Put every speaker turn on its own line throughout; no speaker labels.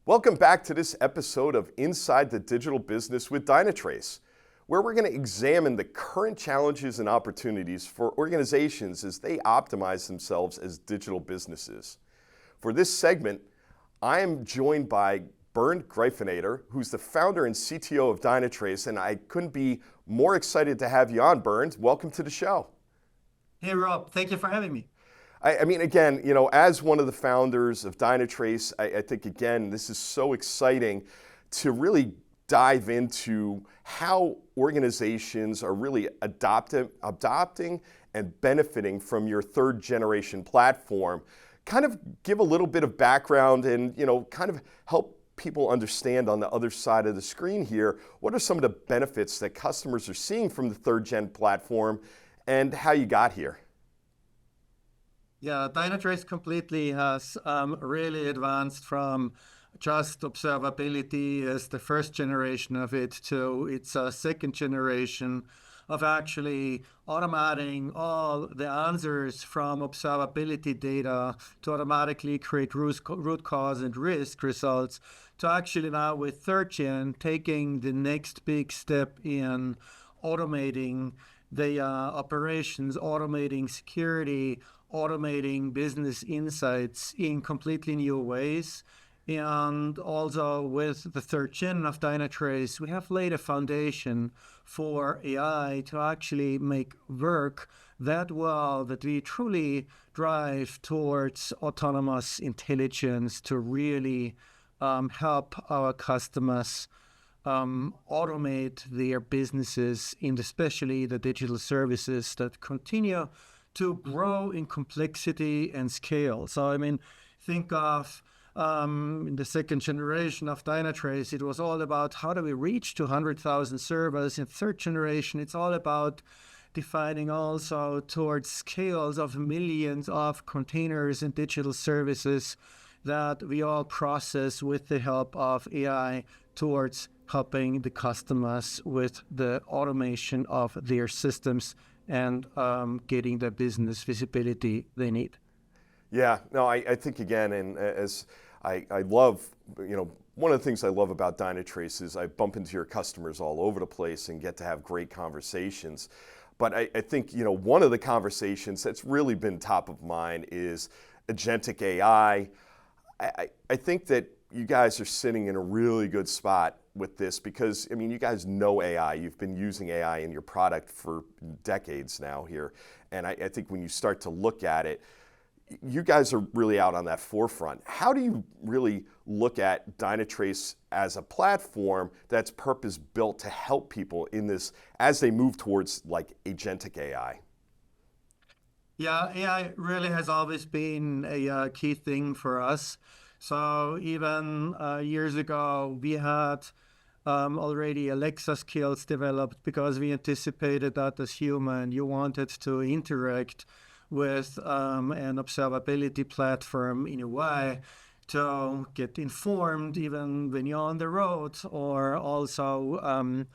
Welcome back to this episode of Inside the Digital Business with Dynatrace, where we're going to examine the current challenges and opportunities for organizations as they optimize themselves as digital businesses. For this segment, I am joined by Bernd Greifeneder, who's the founder and CTO of Dynatrace, and I couldn't be more excited to have you on, Bernd. Welcome to the show.
Hey, Rob. Thank you for having me.
I mean, again, as one of the founders of Dynatrace, I think, again, this is so exciting to really dive into how organizations are really adopting and benefiting from your third generation platform. Kind of give a little bit of background and, kind of help people understand on the other side of the screen here, what are some of the benefits that customers are seeing from the third gen platform and how you got here?
Yeah, Dynatrace completely has really advanced from just observability as the first generation of it to its second generation of actually automating all the answers from observability data to automatically create root cause and risk results to actually now with third gen taking the next big step in automating the operations, automating security, automating business insights in completely new ways. And also with the third gen of Dynatrace, we have laid a foundation for AI to actually make work that well that we truly drive towards autonomous intelligence to really help our customers automate their businesses, in especially the digital services that continue to grow in complexity and scale. So, I mean, think of in the second generation of Dynatrace, it was all about how do we reach 200,000 servers. In third generation, it's all about defining also towards scales of millions of containers and digital services that we all process with the help of AI towards helping the customers with the automation of their systems and getting the business visibility they need.
Yeah, no, I think again, and as I love, one of the things I love about Dynatrace is I bump into your customers all over the place and get to have great conversations. But I think, one of the conversations that's really been top of mind is agentic AI. I think that you guys are sitting in a really good spot with this because, you guys know AI. You've been using AI in your product for decades now here. And I think when you start to look at it, you guys are really out on that forefront. How do you really look at Dynatrace as a platform that's purpose-built to help people in this as they move towards like agentic AI?
Yeah, AI really has always been a key thing for us. So even years ago, we had already Alexa skills developed because we anticipated that as human, you wanted to interact with an observability platform in a way to get informed even when you're on the road, or also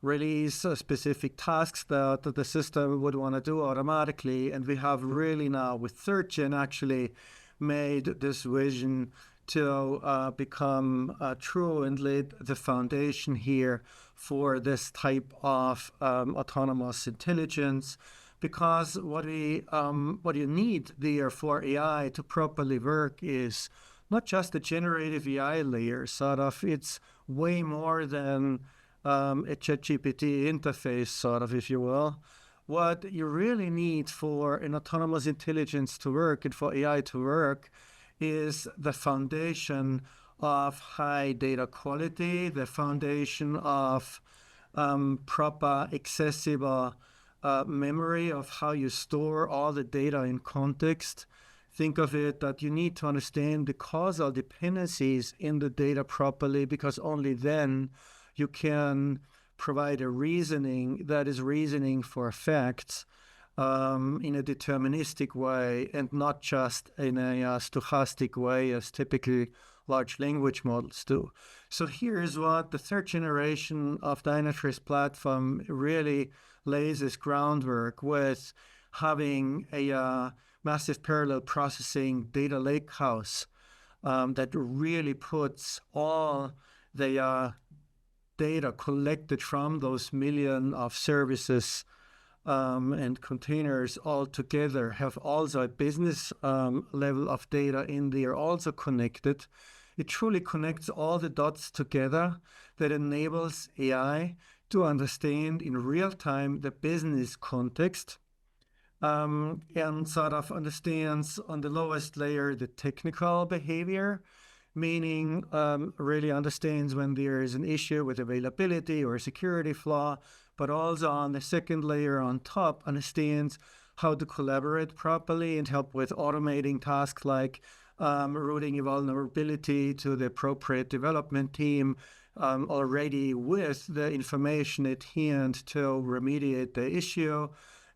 release specific tasks that the system would want to do automatically. And we have really now with third gen actually made this vision to become true and laid the foundation here for this type of autonomous intelligence. Because what you need there for AI to properly work is not just the generative AI layer, sort of. It's way more than a ChatGPT interface, sort of, if you will. What you really need for an autonomous intelligence to work and for AI to work is the foundation of high data quality, the foundation of proper, accessible memory of how you store all the data in context. Think of it that you need to understand the causal dependencies in the data properly, because only then you can provide a reasoning that is reasoning for facts in a deterministic way and not just in a stochastic way as typically large language models do. So here's what the third generation of Dynatrace platform really lays this groundwork with having a massive parallel processing data lakehouse that really puts all the data collected from those million of services and containers all together, have also a business level of data in there also connected. It truly connects all the dots together that enables AI to understand in real time the business context, and sort of understands on the lowest layer the technical behavior, meaning really understands when there is an issue with availability or a security flaw, but also on the second layer on top understands how to collaborate properly and help with automating tasks like routing a vulnerability to the appropriate development team already with the information at hand to remediate the issue,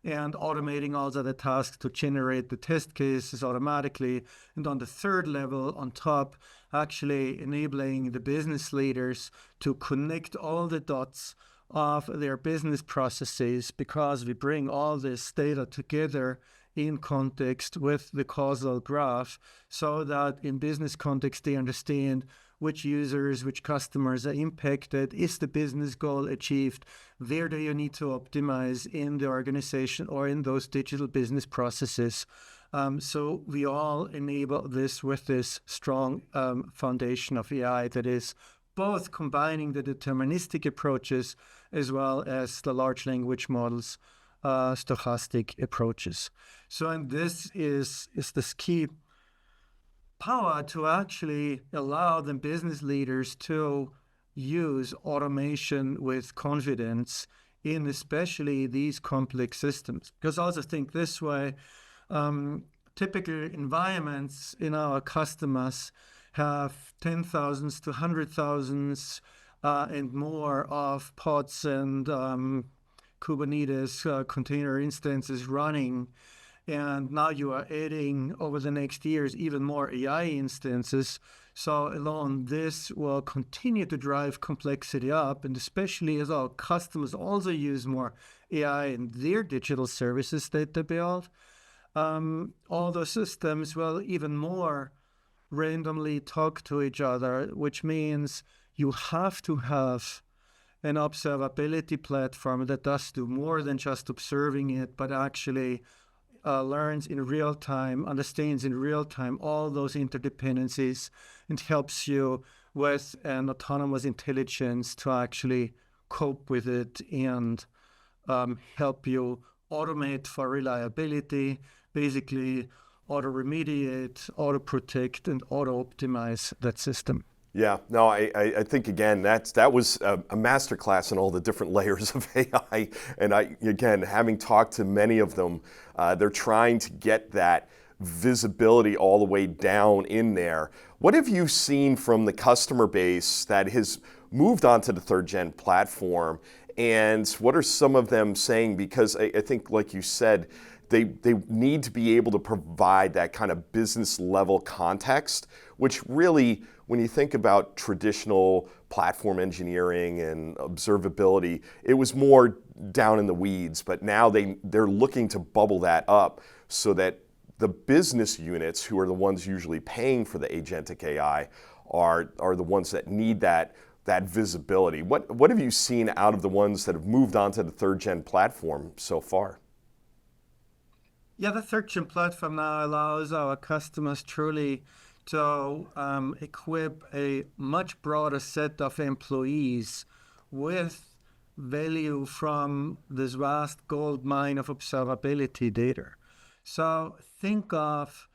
and automating also the tasks to generate the test cases automatically. And on the third level on top, actually enabling the business leaders to connect all the dots of their business processes, because we bring all this data together in context with the causal graph, so that in business context they understand which users, which customers are impacted, is the business goal achieved, where do you need to optimize in the organization or in those digital business processes. So we all enable this with this strong foundation of AI that is both combining the deterministic approaches as well as the large language models, stochastic approaches. So, and this is this key power to actually allow the business leaders to use automation with confidence in especially these complex systems. Because I also think this way, typical environments in our customers have 10,000s to 100,000s and more of pods and Kubernetes container instances running. And now you are adding over the next years even more AI instances. So alone, this will continue to drive complexity up, and especially as our customers also use more AI in their digital services that they build, all those systems will even more randomly talk to each other, which means you have to have an observability platform that does do more than just observing it, but actually learns in real time, understands in real time all those interdependencies, and helps you with an autonomous intelligence to actually cope with it and help you automate for reliability, basically auto-remediate, auto-protect, and auto-optimize that system.
Yeah, no, I think again that was a masterclass in all the different layers of AI, and again, having talked to many of them, they're trying to get that visibility all the way down in there. What have you seen from the customer base that has moved onto the third gen platform, and what are some of them saying? Because I think, like you said, they need to be able to provide that kind of business level context, which really, when you think about traditional platform engineering and observability, it was more down in the weeds, but now they're looking to bubble that up so that the business units, who are the ones usually paying for the agentic AI, are the ones that need that visibility. What have you seen out of the ones that have moved onto the third gen platform so far?
Yeah, the third gen platform now allows our customers truly to equip a much broader set of employees with value from this vast gold mine of observability data. So think of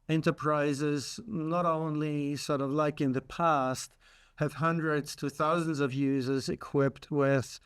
enterprises not only sort of like in the past have hundreds to thousands of users equipped with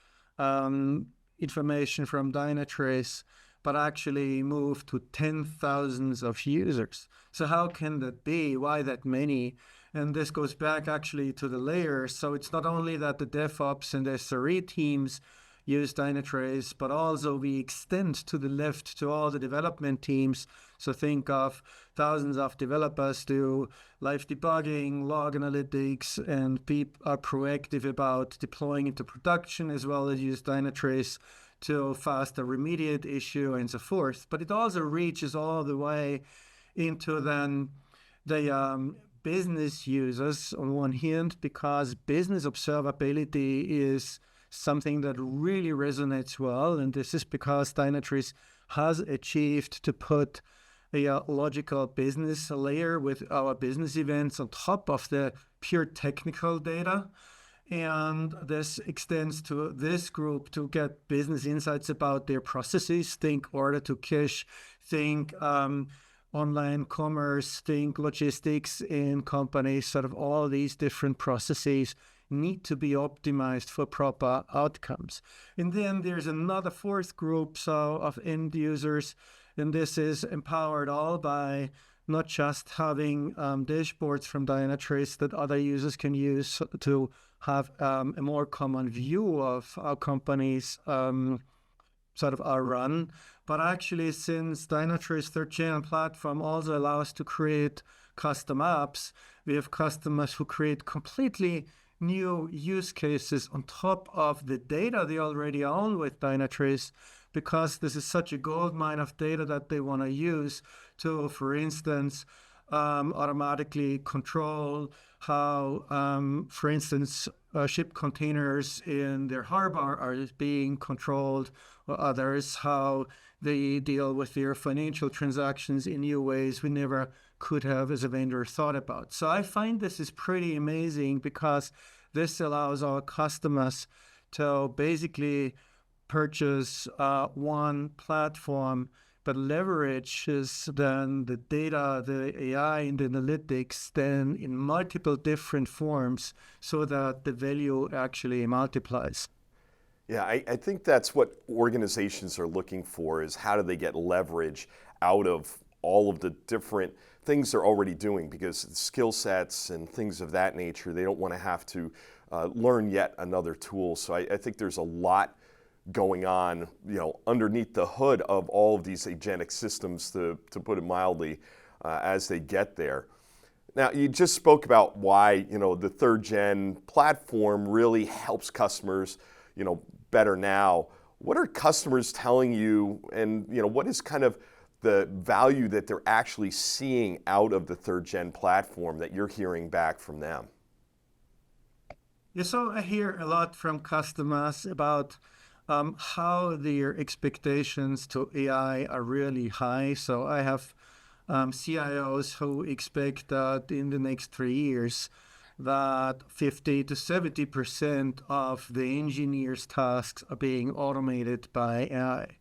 information from Dynatrace, but actually move to 10,000s of users. So how can that be? Why that many? And this goes back actually to the layers. So it's not only that the DevOps and SRE teams use Dynatrace, but also we extend to the left to all the development teams. So think of thousands of developers do live debugging, log analytics, and are proactive about deploying into production, as well as use Dynatrace to faster remediate issue and so forth. But it also reaches all the way into then the business users on one hand, because business observability is something that really resonates well. And this is because Dynatrace has achieved to put a logical business layer with our business events on top of the pure technical data. And this extends to this group to get business insights about their processes. Think order to cash, think online commerce, think logistics in companies. Sort of all these different processes need to be optimized for proper outcomes. And then there's another fourth group of end users, and this is empowered all by not just having dashboards from Dynatrace that other users can use to have a more common view of how companies sort of are run, but actually, since Dynatrace third channel platform also allows to create custom apps, we have customers who create completely new use cases on top of the data they already own with Dynatrace, because this is such a goldmine of data that they want to use to, for instance, automatically control how, for instance, ship containers in their harbor are being controlled, or others, how they deal with their financial transactions in new ways we never could have as a vendor thought about. So I find this is pretty amazing, because this allows our customers to basically purchase one platform, but leverages then the data, the AI, and the analytics then in multiple different forms, so that the value actually multiplies.
Yeah, I think that's what organizations are looking for, is how do they get leverage out of all of the different things they're already doing, because skill sets and things of that nature, they don't want to have to learn yet another tool. So I think there's a lot going on, underneath the hood of all of these agentic systems, to put it mildly, as they get there. Now, you just spoke about why, the third gen platform really helps customers, better now. What are customers telling you, and what is kind of the value that they're actually seeing out of the third gen platform that you're hearing back from them?
Yeah, so I hear a lot from customers about how their expectations to AI are really high. So I have CIOs who expect that in the next 3 years, that 50 to 70% of the engineers' tasks are being automated by AI.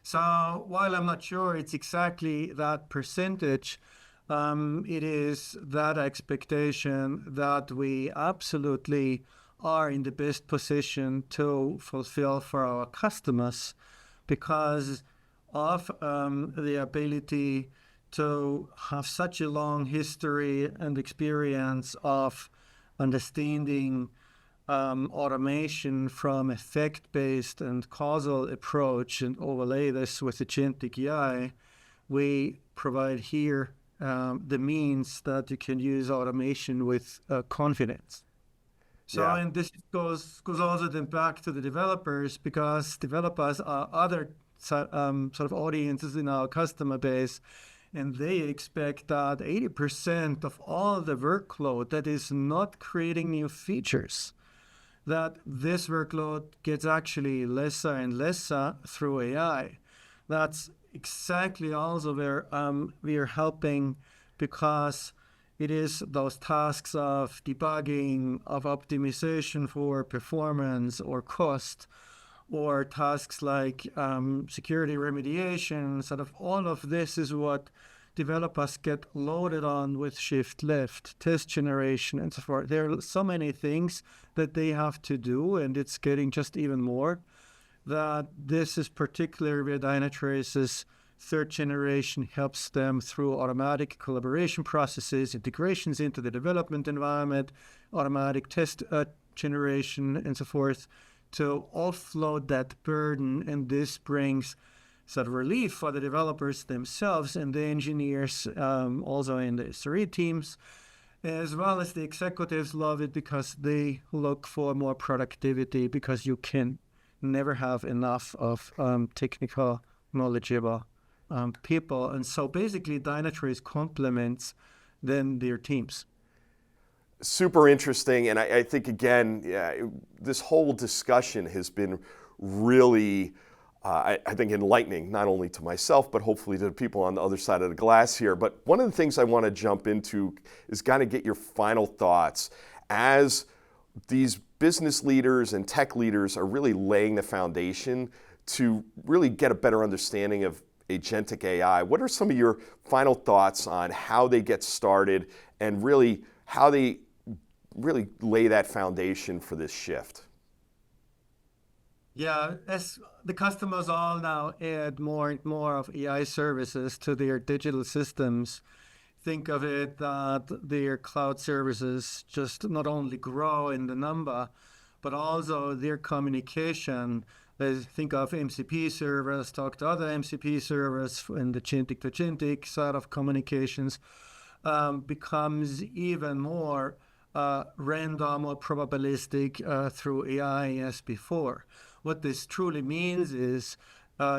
So while I'm not sure it's exactly that percentage, it is that expectation that we absolutely are in the best position to fulfill for our customers, because of the ability to have such a long history and experience of understanding automation from a fact-based and causal approach, and overlay this with agentic AI. We provide here the means that you can use automation with confidence. So, yeah. And this goes also then back to the developers, because developers are other sort of audiences in our customer base, and they expect that 80% of all the workload that is not creating new features, that this workload gets actually lesser and lesser through AI. That's exactly also where we are helping, because it is those tasks of debugging, of optimization for performance or cost, or tasks like security remediation. Sort of all of this is what developers get loaded on with shift left, test generation, and so forth. There are so many things that they have to do, and it's getting just even more. That this is particularly where Dynatrace's third generation helps them through automatic collaboration processes, integrations into the development environment, automatic test generation, and so forth, to offload that burden. And this brings sort of relief for the developers themselves and the engineers, also in the SRE teams, as well as the executives love it, because they look for more productivity, because you can never have enough of technical, knowledgeable people. And so basically Dynatrace complements then their teams.
Super interesting, and I think again, this whole discussion has been really, I think, enlightening, not only to myself, but hopefully to the people on the other side of the glass here. But one of the things I want to jump into is kind of get your final thoughts as these business leaders and tech leaders are really laying the foundation to really get a better understanding of agentic AI. What are some of your final thoughts on how they get started and really how they really lay that foundation for this shift?
Yeah, as the customers all now add more and more of AI services to their digital systems, think of it that their cloud services just not only grow in the number, but also their communication. Let's think of MCP servers, talk to other MCP servers in the agentic to agentic side of communications, becomes even more random or probabilistic through AI as before. What this truly means is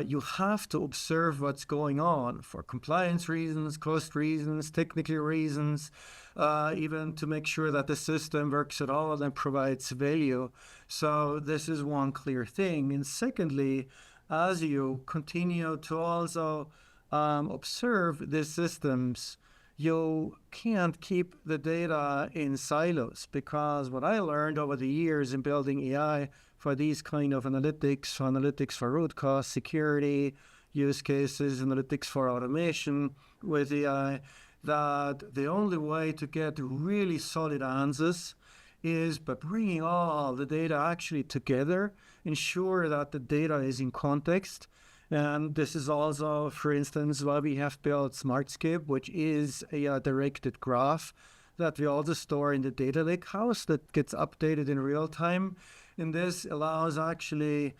you have to observe what's going on for compliance reasons, cost reasons, technical reasons, even to make sure that the system works at all and provides value. So this is one clear thing. And secondly, as you continue to also observe these systems, you can't keep the data in silos, because what I learned over the years in building AI for these kind of analytics for root cause, security, use cases, analytics for automation with AI, that the only way to get really solid answers is by bringing all the data actually together, ensure that the data is in context. And this is also, for instance, why we have built Smartscape, which is a directed graph that we also store in the data lakehouse that gets updated in real time. And this allows actually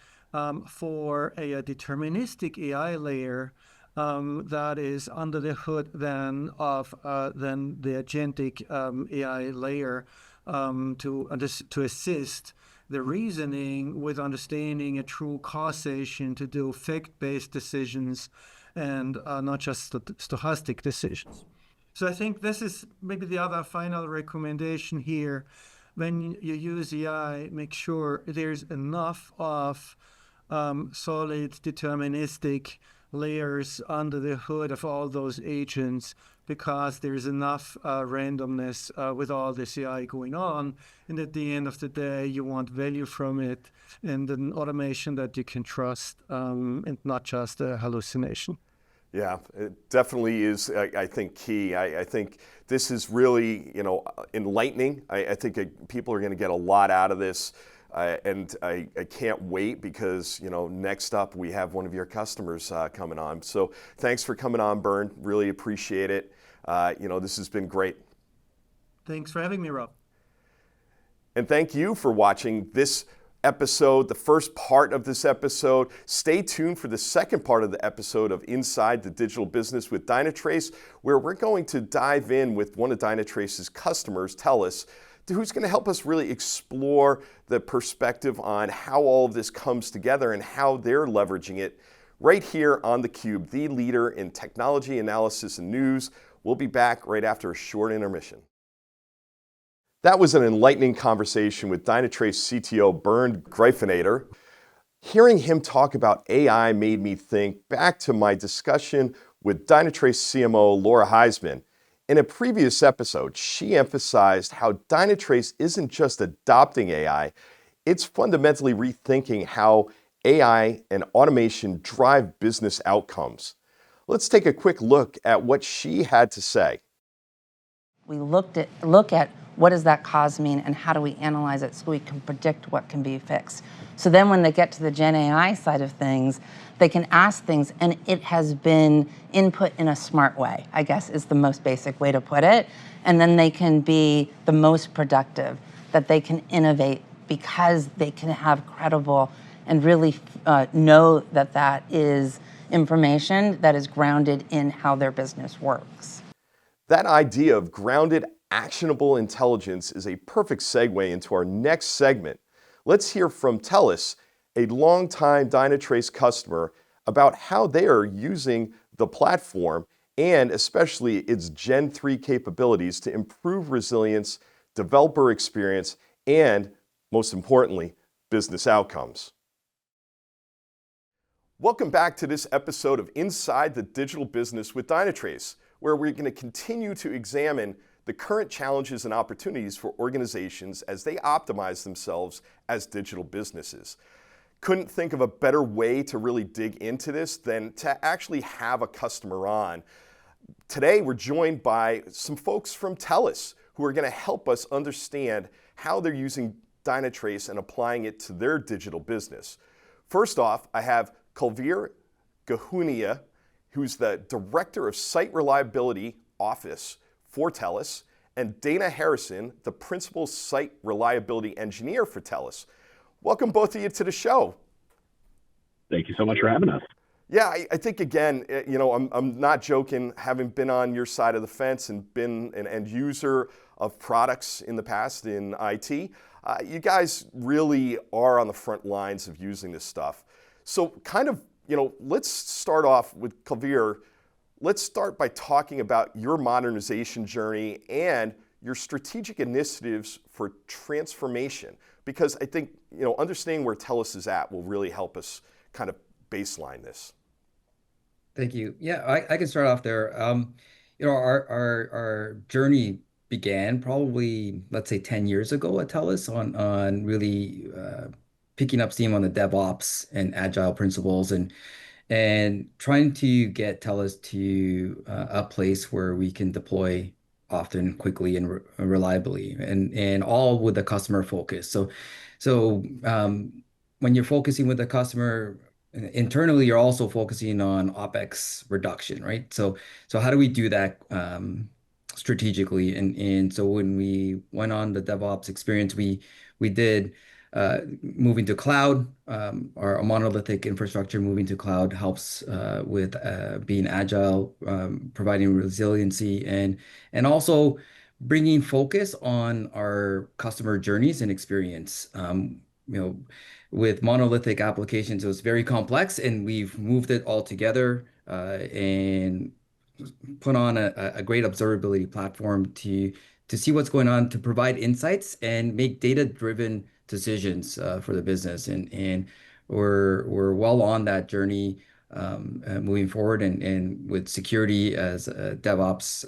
for a deterministic AI layer that is under the hood then of then the agentic AI layer to assist the reasoning with understanding a true causation to do fact-based decisions and not just stochastic decisions. So I think this is maybe the other final recommendation here. When you use AI, make sure there's enough of solid deterministic layers under the hood of all those agents, because there's enough randomness with all this AI going on. And at the end of the day, you want value from it and an automation that you can trust and not just a hallucination.
Yeah, it definitely is, I think, key. I think this is really, enlightening. I think people are going to get a lot out of this. And I can't wait because, next up we have one of your customers coming on. So thanks for coming on, Bernd. Really appreciate it. This has been great.
Thanks for having me, Rob.
And thank you for watching this episode, the first part of this episode. Stay tuned for the second part of the episode of Inside the Digital Business with Dynatrace, where we're going to dive in with one of Dynatrace's customers, TELUS, who's going to help us really explore the perspective on how all of this comes together and how they're leveraging it right here on theCUBE, the leader in technology analysis and news. We'll be back right after a short intermission. That was an enlightening conversation with Dynatrace CTO Bernd Greifeneder. Hearing him talk about AI made me think back to my discussion with Dynatrace CMO Laura Heisman. In a previous episode, she emphasized how Dynatrace isn't just adopting AI, it's fundamentally rethinking how AI and automation drive business outcomes. Let's take a quick look at what she had to say.
We look at what does that cause mean and how do we analyze it so we can predict what can be fixed. So then when they get to the Gen AI side of things, they can ask things and it has been input in a smart way, I guess is the most basic way to put it. And then they can be the most productive, that they can innovate because they can have credible and really know that that is information that is grounded in how their business works.
That idea of grounded, actionable intelligence is a perfect segue into our next segment. Let's hear from TELUS, a longtime Dynatrace customer, about how they are using the platform and especially its Gen 3 capabilities to improve resilience, developer experience, and most importantly, business outcomes. Welcome back to this episode of Inside the Digital Business with Dynatrace, where we're going to continue to examine the current challenges and opportunities for organizations as they optimize themselves as digital businesses. Couldn't think of a better way to really dig into this than to actually have a customer on. Today, we're joined by some folks from TELUS who are going to help us understand how they're using Dynatrace and applying it to their digital business. First off, I have Kulvir Gahunia, who's the Director of Site Reliability Office for TELUS, and Dana Harrison, the Principal Site Reliability Engineer for TELUS. Welcome both of you to the show.
Thank you so much for having us.
Yeah, I think again, I'm not joking, having been on your side of the fence and been an end user of products in the past in IT, you guys really are on the front lines of using this stuff. So let's start off with Kulvir. Let's start by talking about your modernization journey and your strategic initiatives for transformation, because I think understanding where TELUS is at will really help us kind of baseline this.
Thank you. Yeah, I can start off there. Our journey began probably, let's say, 10 years ago at TELUS on really picking up steam on the DevOps and agile principles and trying to get TELUS to a place where we can deploy often, quickly, and reliably, and all with a customer focus. So when you're focusing with the customer internally, you're also focusing on OpEx reduction, right? So how do we do that strategically? And so when we went on the DevOps experience, we did moving to cloud. Our monolithic infrastructure moving to cloud helps with being agile, providing resiliency, and also bringing focus on our customer journeys and experience. With monolithic applications, it was very complex, and we've moved it all together and put on a great observability platform to see what's going on, to provide insights and make data-driven decisions for the business. And we're well on that journey moving forward, and with security as DevOps,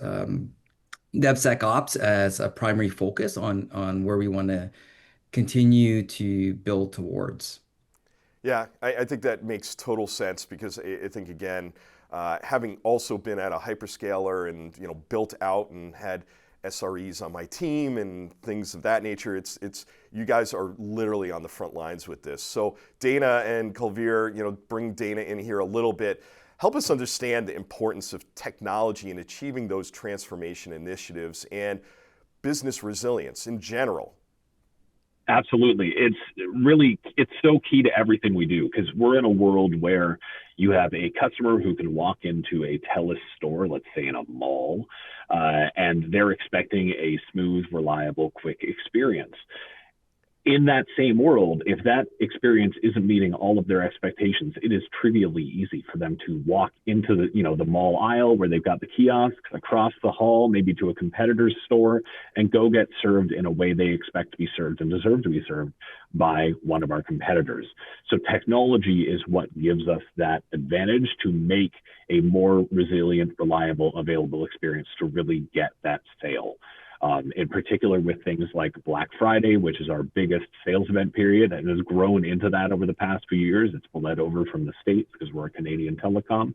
DevSecOps as a primary focus on where we want to continue to build towards.
Yeah, I think that makes total sense, because I think, again, having also been at a hyperscaler and built out and had SREs on my team and things of that nature, it's you guys are literally on the front lines with this. So Dana and Kulvir, bring Dana in here a little bit. Help us understand the importance of technology in achieving those transformation initiatives and business resilience in general.
Absolutely. It's so key to everything we do, because we're in a world where you have a customer who can walk into a TELUS store, let's say in a mall, and they're expecting a smooth, reliable, quick experience. In that same world, if that experience isn't meeting all of their expectations, it is trivially easy for them to walk into the mall aisle where they've got the kiosks, across the hall, maybe to a competitor's store, and go get served in a way they expect to be served and deserve to be served by one of our competitors. So technology is what gives us that advantage to make a more resilient, reliable, available experience to really get that sale. In particular with things like Black Friday, which is our biggest sales event period and has grown into that over the past few years. It's bled over from the States because we're a Canadian telecom.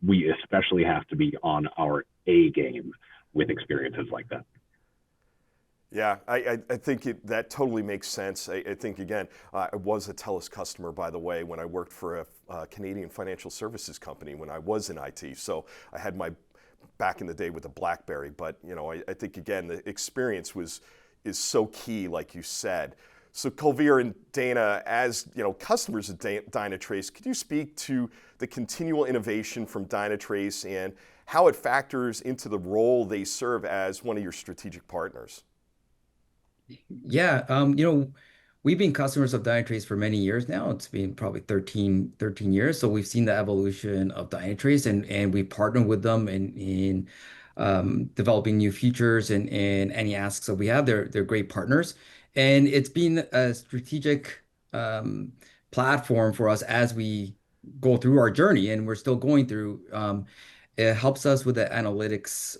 We especially have to be on our A game with experiences like that.
Yeah, I think that totally makes sense. I think, again, I was a TELUS customer, by the way, when I worked for a Canadian financial services company when I was in IT. So I had my back in the day with the BlackBerry, but I think, again, the experience is so key, like you said. So Kulvir and Dana, as customers of Dynatrace, could you speak to the continual innovation from Dynatrace and how it factors into the role they serve as one of your strategic partners?
Yeah, we've been customers of Dynatrace for many years now. It's been probably 13 years. So we've seen the evolution of Dynatrace, and we partner with them in developing new features and any asks that we have. They're great partners, and it's been a strategic platform for us as we go through our journey, and we're still going through. It helps us with the analytics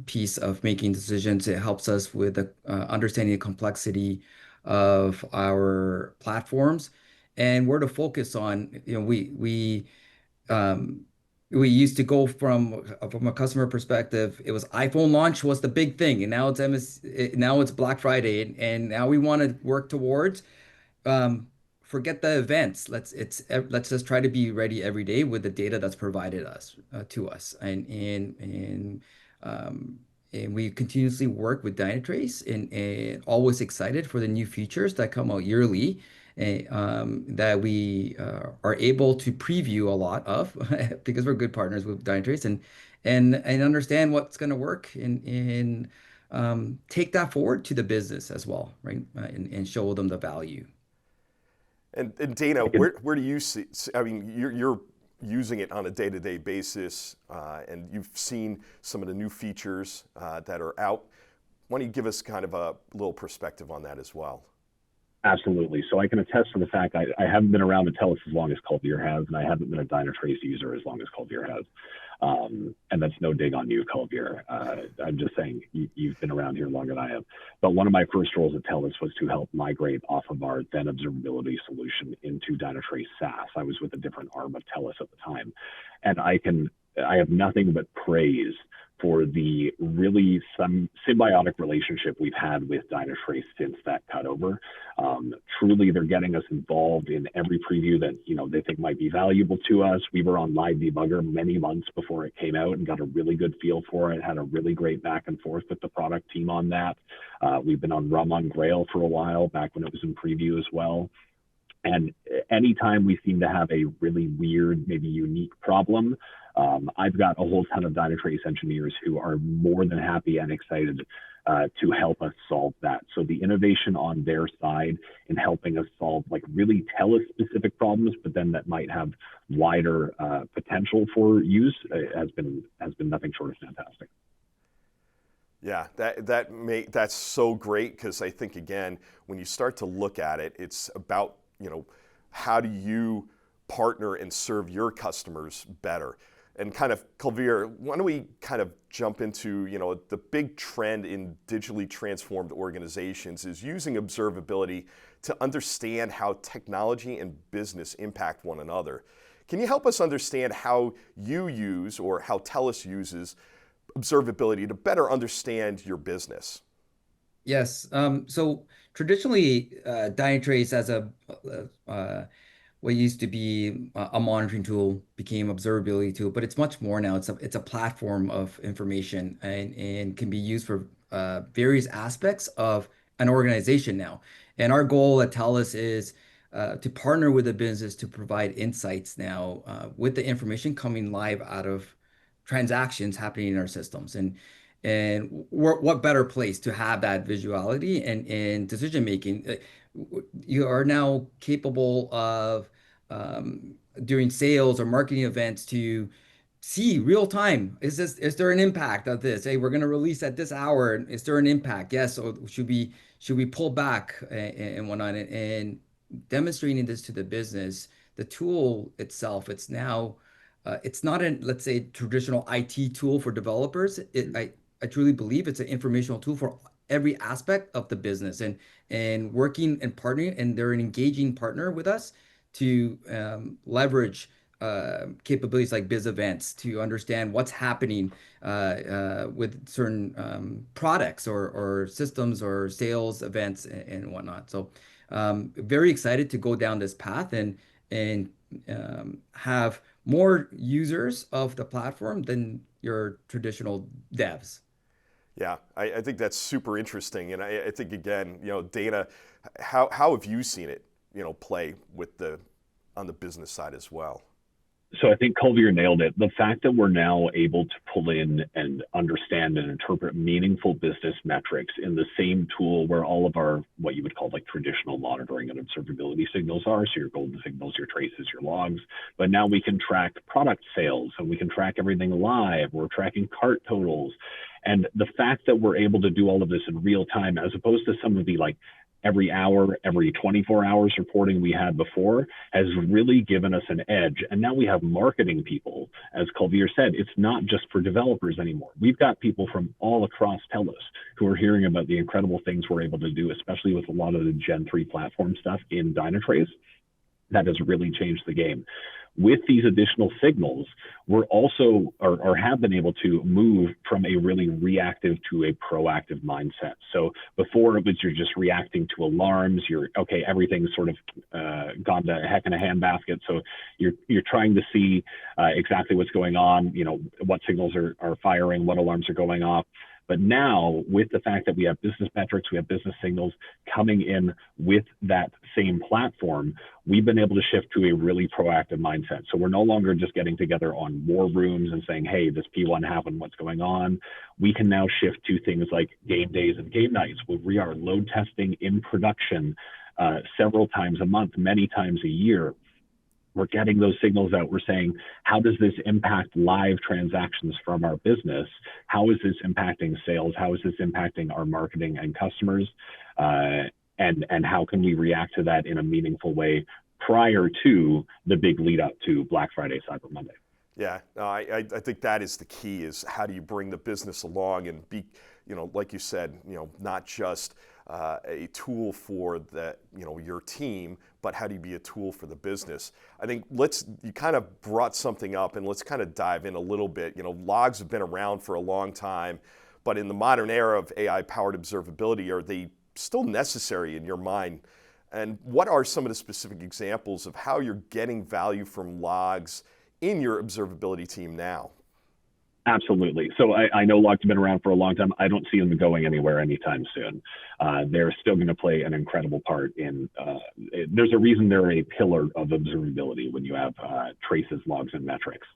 piece of making decisions. It helps us with the understanding the complexity of our platforms and where to focus on. Um, we used to go from a customer perspective, it was iPhone launch was the big thing, and now now it's Black Friday, and now we want to work towards um, forget the events. Let's just try to be ready every day with the data that's provided us to us, um, and we continuously work with Dynatrace and always excited for the new features that come out yearly. That we are able to preview a lot of because we're good partners with Dynatrace and understand what's going to work and take that forward to the business as well, right? And show them the value.
And Dana, where do you see? I mean, you're using it on a day-to-day basis, and you've seen some of the new features that are out. Why don't you give us kind of a little perspective on that as well?
Absolutely. So I can attest to the fact I haven't been around TELUS as long as Kulvir has, and I haven't been a Dynatrace user as long as Kulvir has. And that's no dig on you, Kulvir. I'm just saying you've been around here longer than I have. But one of my first roles at TELUS was to help migrate off of our then observability solution into Dynatrace SaaS. I was with a different arm of TELUS at the time. And I have nothing but praise for the really symbiotic relationship we've had with Dynatrace since that cutover. Truly, they're getting us involved in every preview that they think might be valuable to us. We were on Live Debugger many months before it came out and got a really good feel for it. Had a really great back and forth with the product team on that. We've been on Rum on Grail for a while, back when it was in preview as well. And anytime we seem to have a really weird, maybe unique problem, I've got a whole ton of Dynatrace engineers who are more than happy and excited to help us solve that. So the innovation on their side in helping us solve like really TELUS-specific problems, but then that might have wider potential for use has been nothing short of fantastic.
Yeah, that's so great, because I think, again, when you start to look at it, it's about, how do you partner and serve your customers better? And kind of, Kulvir, why don't we kind of jump into, the big trend in digitally transformed organizations is using observability to understand how technology and business impact one another. Can you help us understand how you use, or how TELUS uses, observability to better understand your business?
Yes. So traditionally, Dynatrace as what used to be a monitoring tool became observability tool, but it's much more now. It's a platform of information and can be used for various aspects of an organization now. And our goal at TELUS is to partner with the business to provide insights now with the information coming live out of transactions happening in our systems. And what better place to have that visuality and decision making? You are now capable of doing sales or marketing events to see real time. Is there an impact of this? Hey, we're going to release at this hour. Is there an impact? Yes. Or should we pull back and whatnot? And demonstrating this to the business, the tool itself, it's now it's not an, let's say, traditional IT tool for developers. I truly believe it's an informational tool for every aspect of the business and working and partnering, and they're an engaging partner with us to leverage capabilities like biz events to understand what's happening with certain products or systems or sales events and whatnot. So very excited to go down this path and have more users of the platform than your traditional devs.
Yeah, I think that's super interesting, and I think, again, Dana, how have you seen it, play on the business side as well?
So I think Kulvir nailed it. The fact that we're now able to pull in and understand and interpret meaningful business metrics in the same tool where all of our, what you would call like traditional monitoring and observability signals are. So your golden signals, your traces, your logs, but now we can track product sales and we can track everything live. We're tracking cart totals. And the fact that we're able to do all of this in real time, as opposed to some of the like every hour, every 24 hours reporting we had before, has really given us an edge. And now we have marketing people, as Kulvir said, it's not just for developers anymore. We've got people from all across TELUS who are hearing about the incredible things we're able to do, especially with a lot of the Gen 3 platform stuff in Dynatrace. That has really changed the game. With these additional signals, we're also, or have been able to move from a really reactive to a proactive mindset. So before it was you're just reacting to alarms, you're, okay, everything's sort of gone to heck in a handbasket. So you're trying to see exactly what's going on, you know, what signals are firing, what alarms are going off. But now, with the fact that we have business metrics, we have business signals coming in with that same platform, we've been able to shift to a really proactive mindset. So we're no longer just getting together on war rooms and saying, hey, this P1 happened, what's going on? We can now shift to things like game days and game nights, where we are load testing in production several times a month, many times a year. We're getting those signals out. We're saying, how does this impact live transactions from our business? How is this impacting sales? How is this impacting our marketing and customers? And how can we react to that in a meaningful way prior to the big lead up to Black Friday, Cyber Monday?
Yeah, I think that is the key, is how do you bring the business along and be, you know, like you said, you know, not just a tool for the, you know, your team, but how do you be a tool for the business? I think you kind of brought something up, and let's kind of dive in a little bit. You know, logs have been around for a long time, but in the modern era of AI-powered observability, are they still necessary in your mind? And what are some of the specific examples of how you're getting value from logs in your observability team now?
Absolutely. So I know logs have been around for a long time. I don't see them going anywhere anytime soon. They're still going to play an incredible part in, there's a reason they're a pillar of observability when you have traces, logs, and metrics.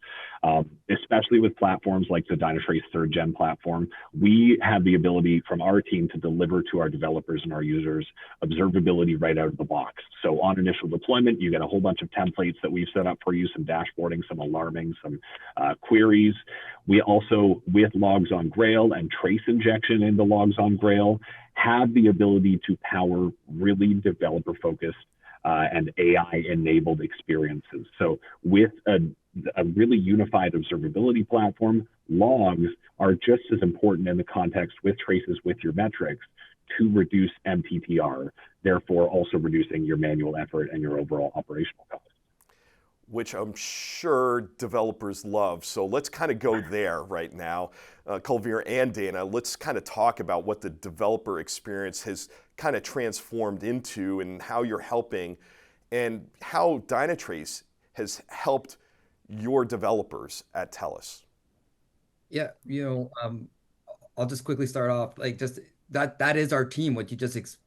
Especially with platforms like the Dynatrace 3rd Gen platform, we have the ability from our team to deliver to our developers and our users observability right out of the box. So on initial deployment, you get a whole bunch of templates that we've set up for you, some dashboarding, some alarming, some queries. We also, with Logs on Grail and trace injection into Logs on Grail, have the ability to power really developer-focused and AI-enabled experiences. So with a really unified observability platform, logs are just as important in the context with traces, with your metrics, to reduce MTTR, therefore also reducing your manual effort and your overall operational costs.
Which I'm sure developers love. So let's kind of go there right now. Kulvir and Dana, let's kind of talk about what the developer experience has kind of transformed into, and how you're helping, and how Dynatrace has helped your developers at TELUS.
Yeah, you know, I'll just quickly start off, like, just that is our team, what you just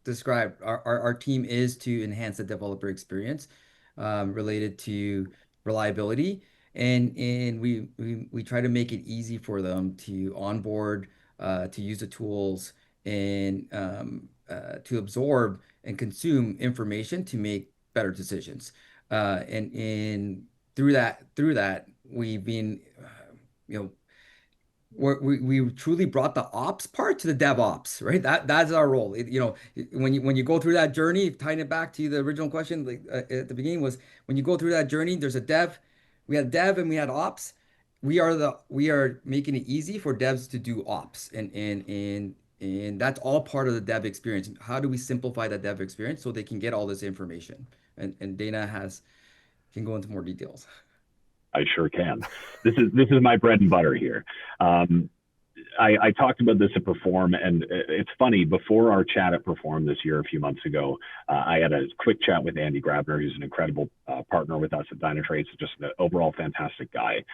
described. Our team is to enhance the developer experience related to reliability, and we try to make it easy for them to onboard, to use the tools, and to absorb and consume information to make better decisions. And through that, we've been, you know, we truly brought the ops part to the DevOps, right? That's our role. You know, when you go through that journey, tying it back to the original question, like at the beginning, was when you go through that journey, there's a dev. We had dev and we had ops. We are making it easy for devs to do ops, and that's all part of the dev experience. How do we simplify the dev experience so they can get all this information? And Dana can go into more details.
I sure can. This is my bread and butter here. I talked about this at Perform, and it's funny, before our chat at Perform this year, a few months ago, I had a quick chat with Andy Grabner, who's an incredible partner with us at Dynatrace, just an overall fantastic guy,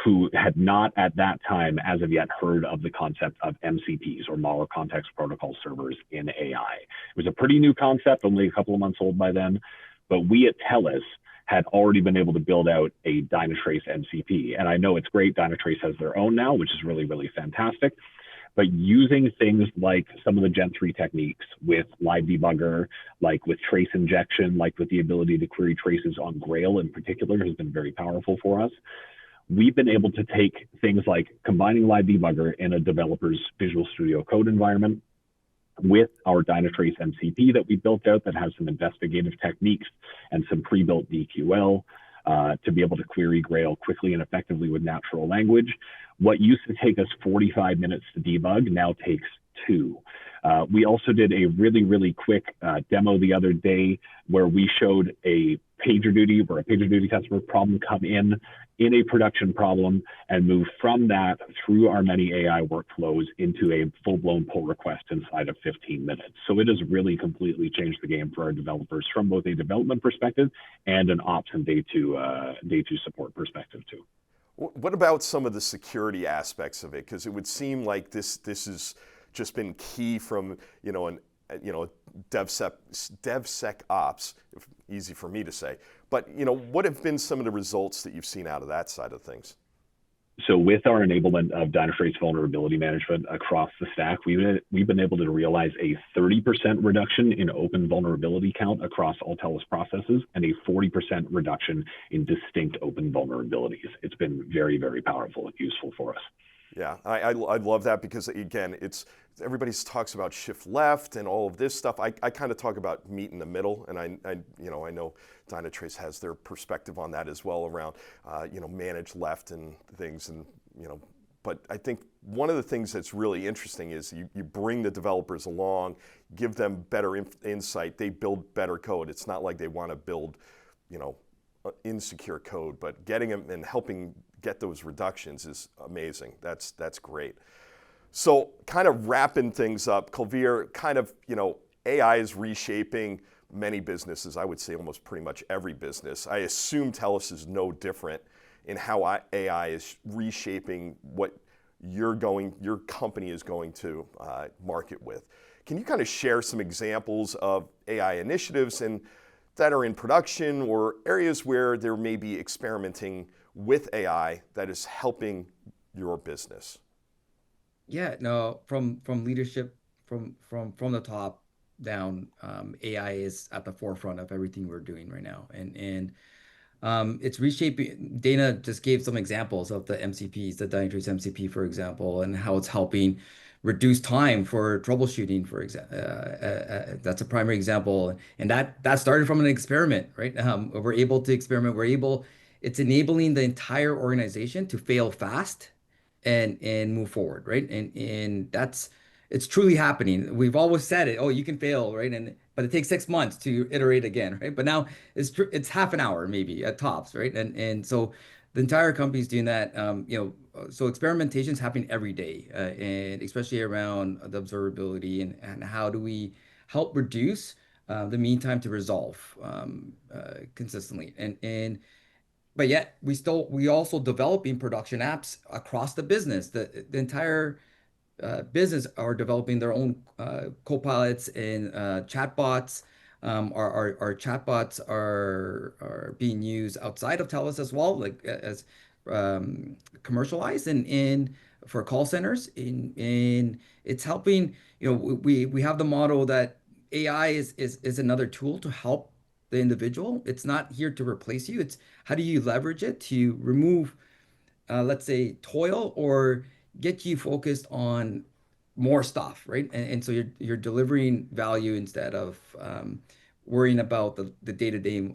who had not at that time, as of yet, heard of the concept of MCPs, or Model Context Protocol Servers, in AI. It was a pretty new concept, only a couple of months old by then, but we at TELUS had already been able to build out a Dynatrace MCP. And I know it's great. Dynatrace has their own now, which is really, really fantastic. But using things like some of the Gen 3 techniques with Live Debugger, like with trace injection, like with the ability to query traces on Grail in particular has been very powerful for us. We've been able to take things like combining Live Debugger in a developer's Visual Studio Code environment with our Dynatrace MCP that we built out that has some investigative techniques and some pre-built DQL to be able to query Grail quickly and effectively with natural language. What used to take us 45 minutes to debug now takes 2. We also did a really, really quick demo the other day where we showed a PagerDuty customer problem come in a production problem and move from that through our many AI workflows into a full-blown pull request inside of 15 minutes. So it has really completely changed the game for our developers from both a development perspective and an ops and day two support perspective too.
What about some of the security aspects of it? Because it would seem like this has just been key from DevSecOps, easy for me to say. But what have been some of the results that you've seen out of that side of things?
So with our enablement of Dynatrace vulnerability management across the stack, we've been able to realize a 30% reduction in open vulnerability count across all TELUS processes and a 40% reduction in distinct open vulnerabilities. It's been very, very powerful and useful for us.
Yeah, I love that because again, everybody talks about shift left and all of this stuff. I kind of talk about meet in the middle, and I know Dynatrace has their perspective on that as well around manage left and things, and but I think one of the things that's really interesting is you bring the developers along, give them better insight, they build better code. It's not like they want to build insecure code, but getting them and helping get those reductions is amazing. That's great. So kind of wrapping things up, Kulvir, AI is reshaping many businesses. I would say almost pretty much every business. I assume TELUS is no different in how AI is reshaping what your company is going to market with. Can you kind of share some examples of AI initiatives that are in production or areas where there may be experimenting with AI that is helping your business?
Yeah, no, from leadership, from the top down, AI is at the forefront of everything we're doing right now, and it's reshaping. Dana just gave some examples of the MCPs, the Dynatrace MCP, for example, and how it's helping reduce time for troubleshooting. For example, that's a primary example, and that started from an experiment, right? We're able to experiment. It's enabling the entire organization to fail fast and move forward, right? And it's truly happening. We've always said it. Oh, you can fail, right? But it takes 6 months to iterate again, right? But now it's half an hour maybe at tops, right? And so the entire company is doing that. So experimentation is happening every day, and especially around the observability and how do we help reduce the mean time to resolve consistently. But yet we also developing production apps across the business. The entire business are developing their own copilots and chatbots. Our chatbots are being used outside of TELUS as well, like as commercialized and for call centers. And it's helping. We have the model that AI is another tool to help the individual. It's not here to replace you. It's how do you leverage it to remove, let's say, toil or get you focused on more stuff, right? And so you're delivering value instead of worrying about the day-to-day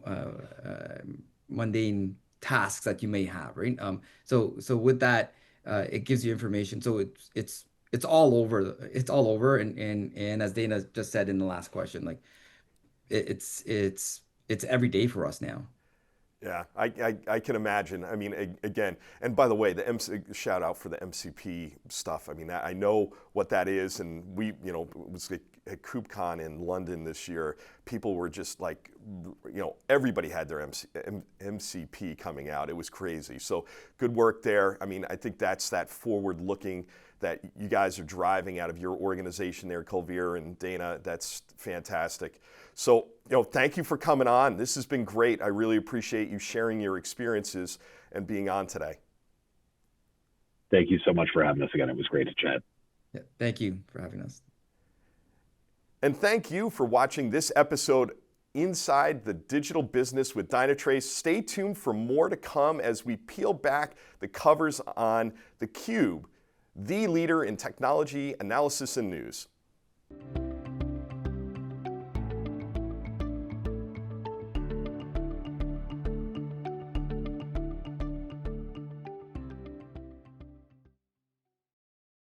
mundane tasks that you may have, right? So with that, it gives you information. So it's all over. It's all over. And as Dana just said in the last question, like it's every day for us now.
Yeah, I can imagine. I mean, again, and by the way, shout out for the MCP stuff. I mean, I know what that is, and we, it was at KubeCon in London this year. People were just like, everybody had their MCP coming out. It was crazy. So good work there. I mean, I think that's that forward-looking that you guys are driving out of your organization there, Kulvir and Dana. That's fantastic. So, thank you for coming on. This has been great. I really appreciate you sharing your experiences and being on today.
Thank you so much for having us again. It was great to chat.
Yeah, thank you for having us.
And thank you for watching this episode Inside the Digital Business with Dynatrace. Stay tuned for more to come as we peel back the covers on theCUBE, the leader in technology analysis and news.